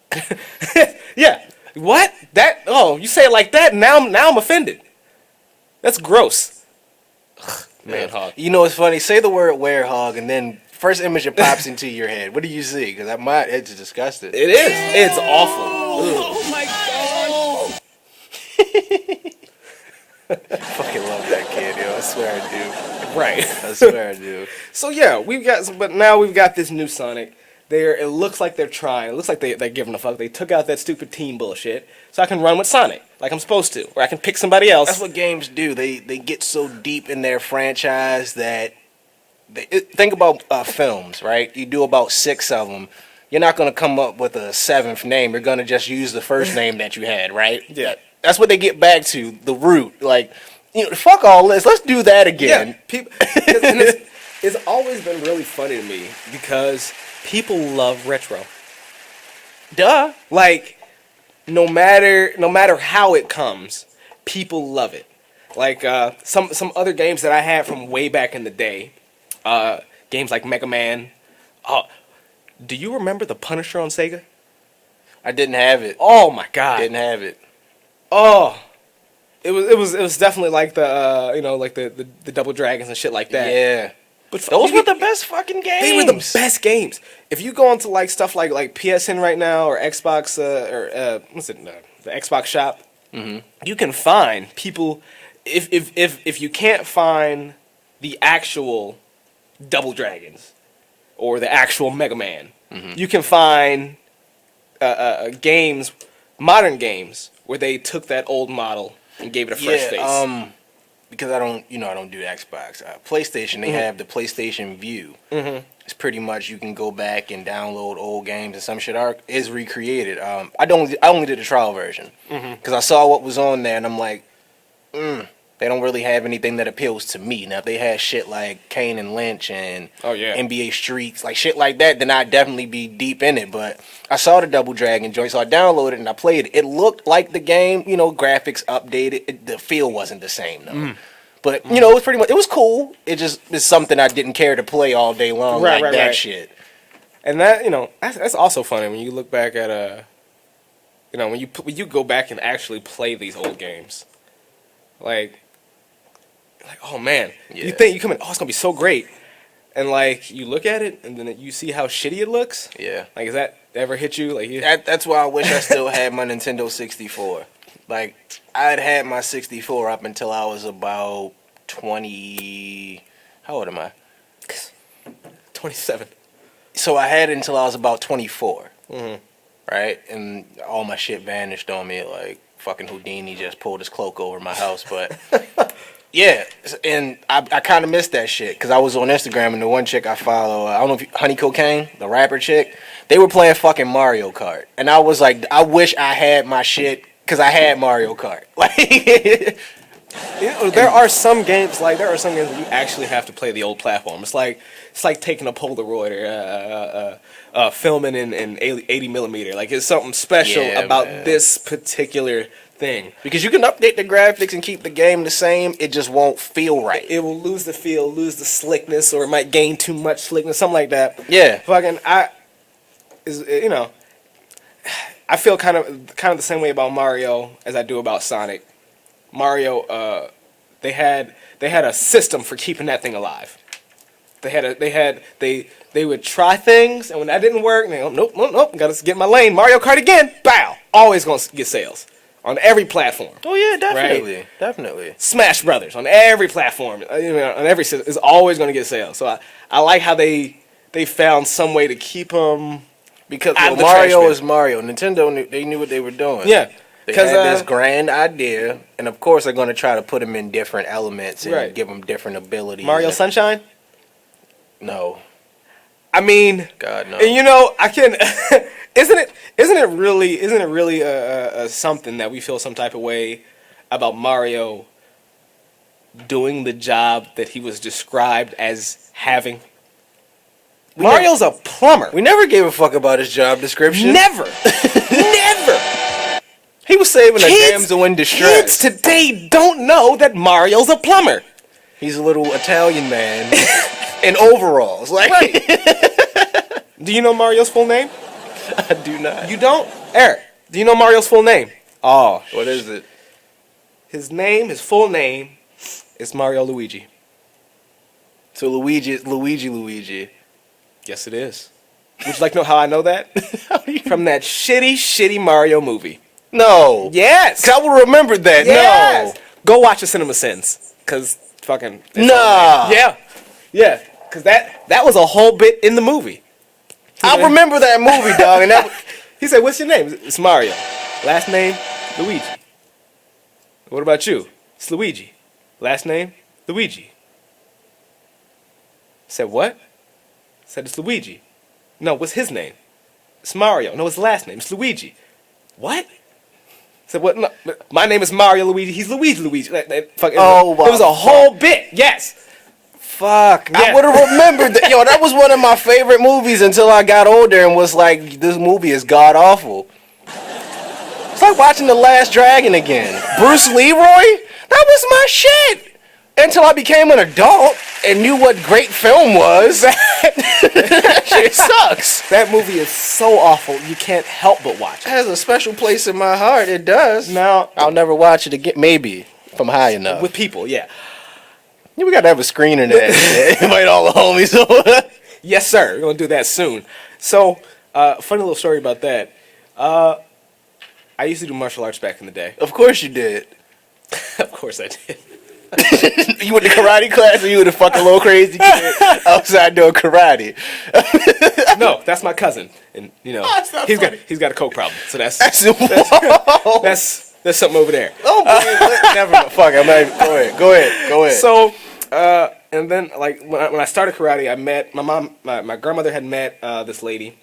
Yeah. What? That? Oh, you say it like that? Now I'm offended. That's gross. Man hug. You know what's funny? Say the word "were hug" and then first image that pops into your head. What do you see? Because it's disgusting. It is. It's awful. Oh my god. I fucking love that kid, yo. I swear I do. Right. I swear I do. So yeah, now we've got this new Sonic. It looks like they're trying. It looks like they're giving a fuck. They took out that stupid team bullshit, so I can run with Sonic like I'm supposed to, or I can pick somebody else. That's what games do. They get so deep in their franchise that think about films, right? You do about 6 of them. You're not gonna come up with a 7th name. You're gonna just use the first name that you had, right? Yeah. That's what they get back to, the root. Like, fuck all this. Let's do that again. Yeah, it's always been really funny to me because people love retro. Duh. Like, no matter how it comes, people love it. Like some other games that I had from way back in the day, games like Mega Man. Do you remember the Punisher on Sega? I didn't have it. Oh my god. Didn't have it. Oh, it was definitely like the the Double Dragons and shit like that. Yeah, but those were the best fucking games. They were the best games. If you go into like stuff like PSN right now or Xbox the Xbox shop, you can find people. If you can't find the actual Double Dragons or the actual Mega Man, you can find games, modern games, where they took that old model and gave it a fresh face. Because I don't do Xbox. PlayStation, they have the PlayStation View. It's pretty much you can go back and download old games and some shit is recreated. I only did the trial version because I saw what was on there and I'm like, they don't really have anything that appeals to me. Now if they had shit like Kane and Lynch and NBA Streets, like shit like that, then I'd definitely be deep in it. But I saw the Double Dragon joint, so I downloaded it and I played it. It looked like the game, graphics updated. The feel wasn't the same though. But it was pretty much, it was cool. It just is something I didn't care to play all day long, that shit. And that that's also funny when you look back at when you go back and actually play these old games, like oh man, you think you come in, it's gonna be so great, and like you look at it and then you see how shitty it looks. Yeah, like does that ever hit you? Like that's why I wish I still had my Nintendo 64. Like I'd had my 64 up until I was about 20. How old am I? 27. So I had it until I was about 24. Right, and all my shit vanished on me like fucking Houdini just pulled his cloak over my house, but. Yeah, and I kind of missed that shit because I was on Instagram and the one chick I follow, I don't know if Honey Cocaine, the rapper chick, they were playing fucking Mario Kart. And I was like, I wish I had my shit because I had Mario Kart. Like, there are some games where you actually have to play the old platform. It's like taking a Polaroid or filming in 80 millimeter. Like it's something special about this particular thing because you can update the graphics and keep the game the same. It just won't feel right. It will lose the feel, lose the slickness, or it might gain too much slickness, something like that. Yeah, fucking I feel kind of the same way about Mario as I do about Sonic. Mario, they had a system for keeping that thing alive. They would try things, and when that didn't work, they go, nope, gotta get in my lane. Mario Kart again, bow, always gonna get sales. On every platform. Oh yeah, definitely, right? Definitely. Smash Brothers on every platform, on every system is always going to get sales. So I like how they found some way to keep them because Mario is Mario. Nintendo they knew what they were doing. Yeah, they had this grand idea, and of course they're going to try to put them in different elements and give them different abilities. Mario Sunshine? No. I mean, God no. And I can. Isn't it really something that we feel some type of way about Mario doing the job that he was described as having? Mario's a plumber. We never gave a fuck about his job description. Never. Never. He was saving a damsel in distress. Kids today don't know that Mario's a plumber. He's a little Italian man in overalls. Like, right. Do you know Mario's full name? I do not. You don't? Eric, do you know Mario's full name? Oh. What is it? His full name is Mario Luigi. So Luigi is Luigi. Yes, it is. Would you like to know how I know that? From that shitty Mario movie. No. Yes. 'Cause I will remember that. Yes. No. Go watch the Cinema Sins. Because fucking... Nah. Yeah. Yeah. Because that was a whole bit in the movie. I remember that movie, dog. And that he said, what's your name? It's Mario. Last name, Luigi. What about you? It's Luigi. Last name, Luigi. Said what? Said it's Luigi. No, what's his name? It's Mario. No, his last name. It's Luigi. What? Said what? No, my name is Mario Luigi. He's Luigi. Fucking, oh, wow. It was a whole bit. Yes. Fuck. Yeah. I would have remembered that. Yo, that was one of my favorite movies until I got older and was like, this movie is god awful. It's like watching The Last Dragon again. Bruce Leroy? That was my shit. Until I became an adult and knew what great film was. That shit sucks. That movie is so awful, you can't help but watch it. It has a special place in my heart. It does. Now, I'll never watch it again. Maybe, if I'm high enough. With people, yeah. Yeah, we gotta have a screener there. Invite all the homies over. Yes, sir. We're gonna do that soon. So, funny little story about that. I used to do martial arts back in the day. Of course you did. Of course I did. You went to karate class or you were the fucking little crazy kid outside doing karate? No, that's my cousin. And you know, he's got a coke problem. So that's something over there. Oh boy, never fuck. I'm not even, go ahead. So, and then like when I started karate, I met my mom. My grandmother had met this lady.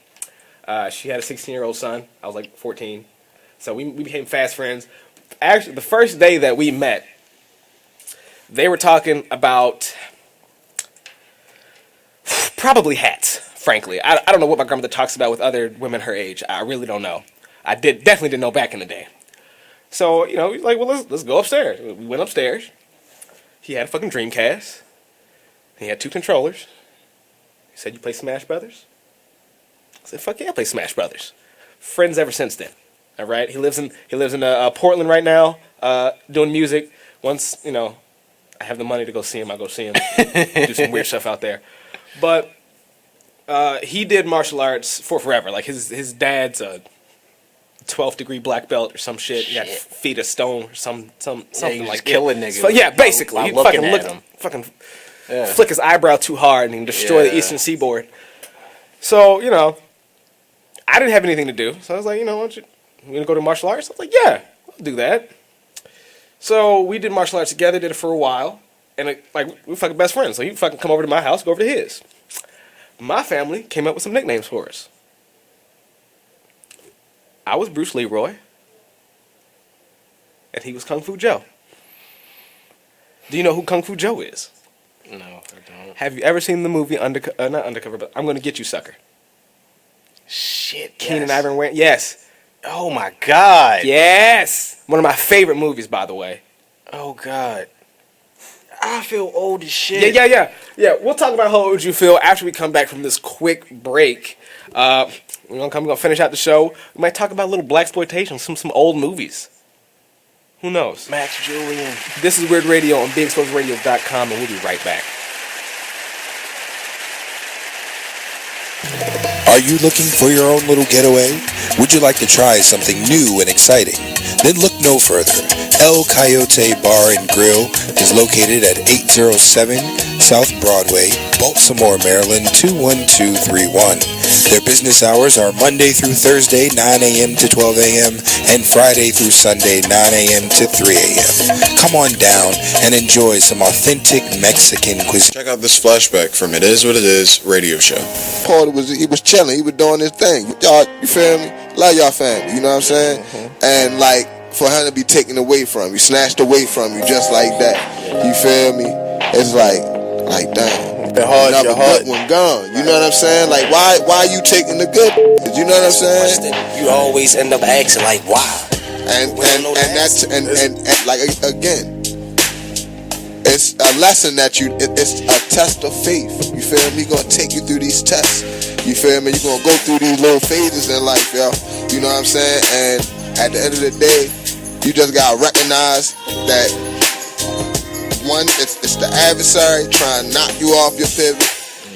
She had a 16-year-old son. I was like 14. So we became fast friends. Actually, the first day that we met, they were talking about probably hats, frankly. I don't know what my grandmother talks about with other women her age. I really don't know. I definitely didn't know back in the day. So, you know, like, well, let's go upstairs. We went upstairs. He had a fucking Dreamcast. He had 2 controllers. He said, you play Smash Brothers? I said, fuck yeah, I play Smash Brothers. Friends ever since then. All right? He lives in Portland right now, doing music. Once, you know, I have the money to go see him, I'll go see him. Do some weird stuff out there. But he did martial arts for forever. Like his dad's a 12th degree black belt or some shit. He got feet of stone or something like killing niggas. So, yeah, basically. He'd fucking flick his eyebrow too hard and destroy the eastern seaboard. So, you know, I didn't have anything to do. So I was like, you know, why don't you gonna go to martial arts? I was like, yeah, I'll do that. So we did martial arts together, did it for a while, and we were fucking best friends. So he'd fucking come over to my house, go over to his. My family came up with some nicknames for us. I was Bruce Leroy, and he was Kung Fu Joe. Do you know who Kung Fu Joe is? No, I don't. Have you ever seen the movie not Undercover, but I'm Gonna Get You, Sucker? Shit, Keenan Ivan Wayne. Yes. Oh my God. Yes. One of my favorite movies, by the way. Oh God. I feel old as shit. Yeah. We'll talk about how old you feel after we come back from this quick break. We're gonna finish out the show. We might talk about a little blaxploitation, some old movies. Who knows? Max Julian. This is Weird Radio on BigExposedRadio.com, and we'll be right back. Are you looking for your own little getaway? Would you like to try something new and exciting? Then look no further. El Coyote Bar and Grill is located at 807 South Broadway, Baltimore, Maryland 21231. Their business hours are Monday through Thursday, 9 a.m. to 12 a.m. and Friday through Sunday, 9 a.m. to 3 a.m. Come on down and enjoy some authentic Mexican cuisine. Check out this flashback from It Is What It Is radio show. Paul he was chilling, he was doing his thing. Y'all, you feel me? Love y'all family, you know what I'm saying? And like for him to be taken away from you, snatched away from you just like that. You feel me? It's like damn. Another good one gone. You know what I'm saying? Like why you taking the good? You know what I'm saying? You always end up asking like why? And like again, it's a lesson that it's a test of faith. You feel me? He's gonna take you through these tests. You feel me? You're gonna go through these little phases in life, yo. You know what I'm saying? And at the end of the day, you just gotta recognize that one, it's the adversary trying to knock you off your pivot,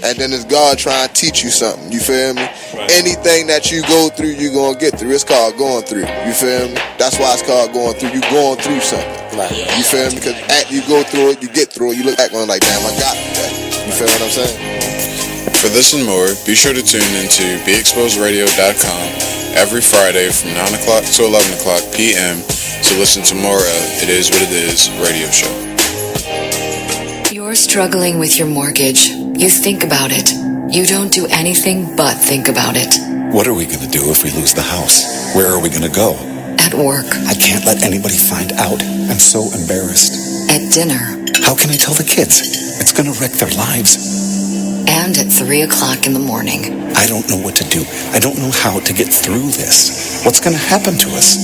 and then it's God trying to teach you something. You feel me? Right. Anything that you go through, you gonna get through. It's called going through. You feel me? That's why it's called going through. You going through something. Right. You feel me? Because after you go through it, you get through it. You look back going like, damn, I got that. You feel what I'm saying? For this and more, be sure to tune into BeExposedRadio.com every Friday from 9 o'clock to 11 o'clock p.m. to listen to more of It Is What It Is radio show. You're struggling with your mortgage. You think about it. You don't do anything but think about it. What are we going to do if we lose the house? Where are we going to go? At work. I can't let anybody find out. I'm so embarrassed. At dinner. How can I tell the kids? It's going to wreck their lives. And at 3 o'clock in the morning. I don't know what to do. I don't know how to get through this. What's going to happen to us?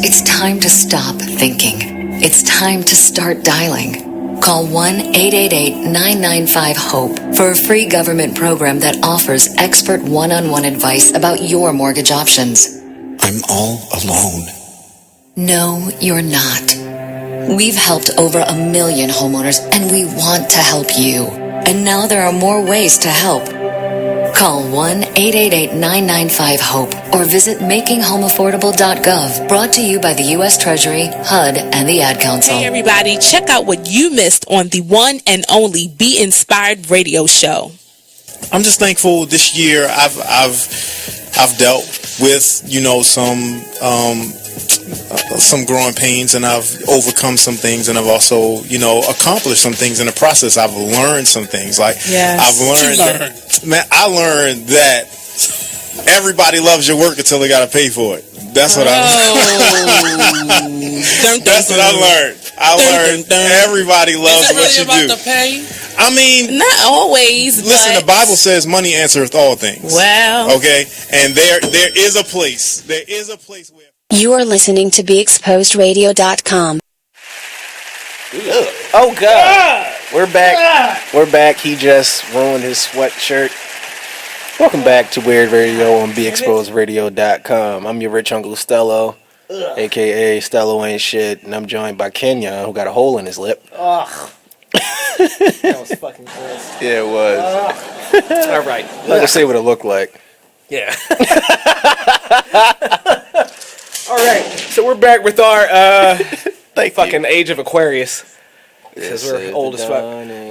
It's time to stop thinking. It's time to start dialing. Call 1-888-995-HOPE for a free government program that offers expert one-on-one advice about your mortgage options. I'm all alone. No, you're not. We've helped over 1 million homeowners, and we want to help you. And now there are more ways to help. Call 1-888-995-HOPE or visit makinghomeaffordable.gov. Brought to you by the U.S. Treasury, HUD, and the Ad Council. Hey everybody, check out what you missed on the one and only Be Inspired radio show. I'm just thankful this year I've dealt with, some growing pains, and I've overcome some things, and I've also, accomplished some things in the process. I've learned some things. I learned that everybody loves your work until they got to pay for it. That's what I learned. I learned everybody loves what you do. I mean, not always. Listen, the Bible says money answereth all things. Well, okay, and there is a place. There is a place where. You are listening to BeExposedRadio.com. Oh God! We're back. We're back. He just ruined his sweatshirt. Welcome back to Weird Radio on BeExposedRadio.com. I'm your rich uncle Stello, aka Stello ain't shit, and I'm joined by Kenyon, who got a hole in his lip. Ugh. That was fucking gross. Yeah, it was. All right. I'm not gonna say what it looked like. Yeah. All right, so we're back with our fucking Age of Aquarius, because we're old as fuck.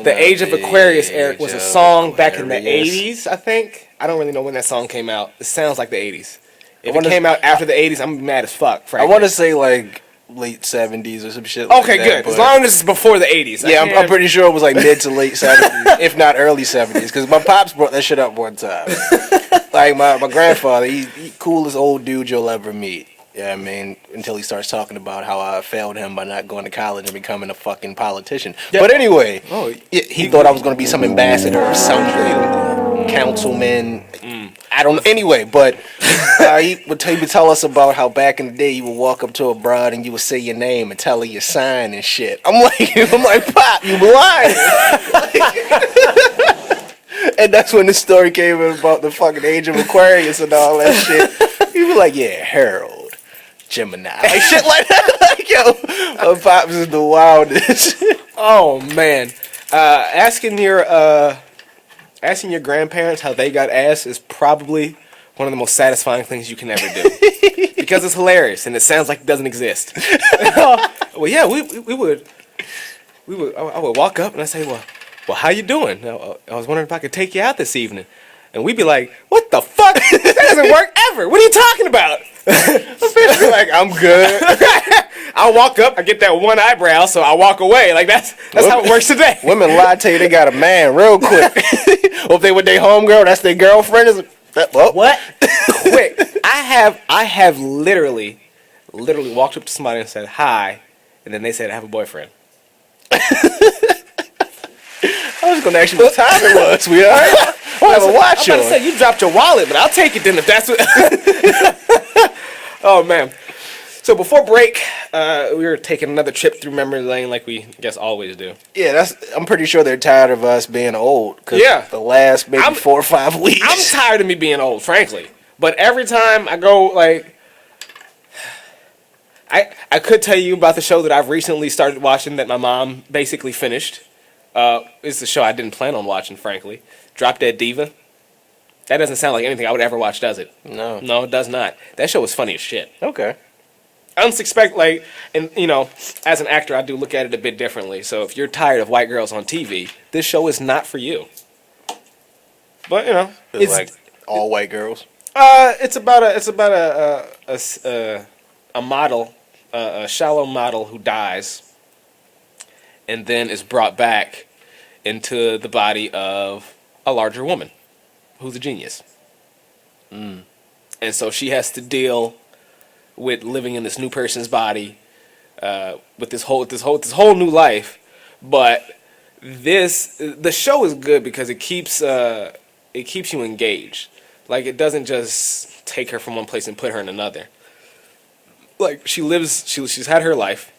The Age of Aquarius, Eric, was a song back in the 80s, I think. I don't really know when that song came out. It sounds like the 80s. If it came out after the 80s, I'm mad as fuck, frankly. I want to say, like, late 70s or some shit like that. Okay, good. As long as it's before the 80s. Yeah, I'm pretty sure it was, like, mid to late 70s, if not early 70s, because my pops brought that shit up one time. Like, my grandfather, he coolest old dude you'll ever meet. Yeah, I mean, until he starts talking about how I failed him by not going to college and becoming a fucking politician. Yep. But anyway, he thought I was going to be some ambassador or something, councilman. I don't know. Anyway, but he would tell us about how back in the day you would walk up to a broad and you would say your name and tell her your sign and shit. I'm like, Pop, you blind. And that's when the story came in about the fucking Age of Aquarius and all that shit. He was like, yeah, Harold. Gemini, like shit like that. Like, yo, my pops is the wildest. Oh man, asking your grandparents how they got ass is probably one of the most satisfying things you can ever do, because it's hilarious and it sounds like it doesn't exist. Well, yeah, we would. I would walk up and I say, well, how you doing? I was wondering if I could take you out this evening, and we'd be like, what the fuck? That doesn't work ever. What are you talking about? Like, I'm good. I'll walk up, I get that one eyebrow, so I walk away. Like that's how it works today. Women lie to you they got a man real quick. Or if they with their homegirl, that's their girlfriend. What? Quick. I have literally walked up to somebody and said hi, and then they said I have a boyfriend. I was gonna ask you what time it was, sweetheart. I have a watch on. I was about to say you dropped your wallet, but I'll take it then if that's what. Oh man. So before break, we were taking another trip through memory lane like we, I guess, always do. Yeah, I'm pretty sure they're tired of us being old. Yeah. The last maybe 4 or 5 weeks. I'm tired of me being old, frankly. But every time I go, like, I could tell you about the show that I've recently started watching that my mom basically finished. It's the show I didn't plan on watching, frankly. Drop Dead Diva. That doesn't sound like anything I would ever watch, does it? No. No, it does not. That show was funny as shit. Okay. I don't expect, like, and, you know, as an actor, I do look at it a bit differently. So if you're tired of white girls on TV, this show is not for you. But, you know. It's like all white girls? It's about a model, a shallow model who dies and then is brought back into the body of a larger woman who's a genius. And so she has to deal with living in this new person's body, with this whole new life. But the show is good because it keeps you engaged. Like, it doesn't just take her from one place and put her in another. Like, she's had her life.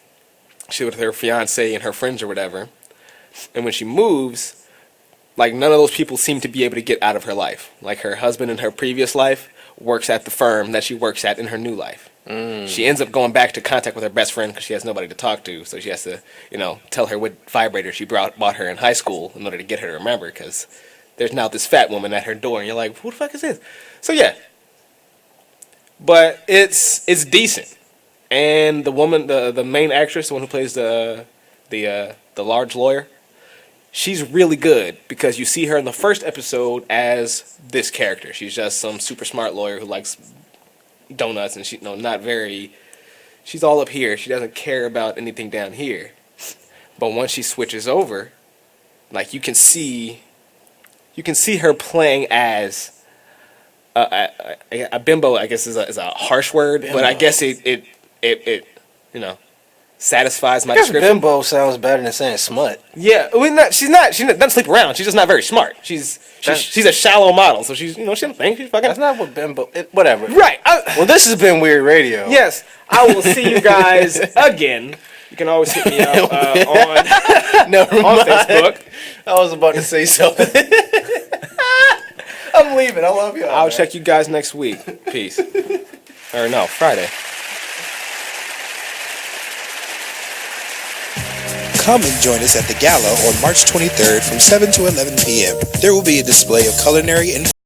She with her fiance and her friends or whatever. And when she moves, like, none of those people seem to be able to get out of her life. Like, her husband in her previous life works at the firm that she works at in her new life. She ends up going back to contact with her best friend because she has nobody to talk to. So she has to, you know, tell her what vibrator she bought her in high school in order to get her to remember, because there's now this fat woman at her door, and you're like, who the fuck is this? So yeah. But it's decent. And the woman, the main actress, the one who plays the large lawyer, she's really good because you see her in the first episode as this character. She's just some super smart lawyer who likes donuts, and she's all up here. She doesn't care about anything down here. But once she switches over, like, you can see her playing as a bimbo. I guess is a harsh word, but I guess it you know, satisfies my description. Bimbo sounds better than saying smut. Yeah, she doesn't sleep around. She's just not very smart. She's a shallow model, so she's, you know, she doesn't think. She's fucking. That's not what bimbo. Whatever. Right. Well, this has been Weird Radio. Yes, I will see you guys again. You can always hit me up on Facebook. I was about to say something. I'm leaving. I love you. I'll check you guys next week. Peace. Or no, Friday. Come and join us at the Gala on March 23rd from 7 to 11 p.m. There will be a display of culinary and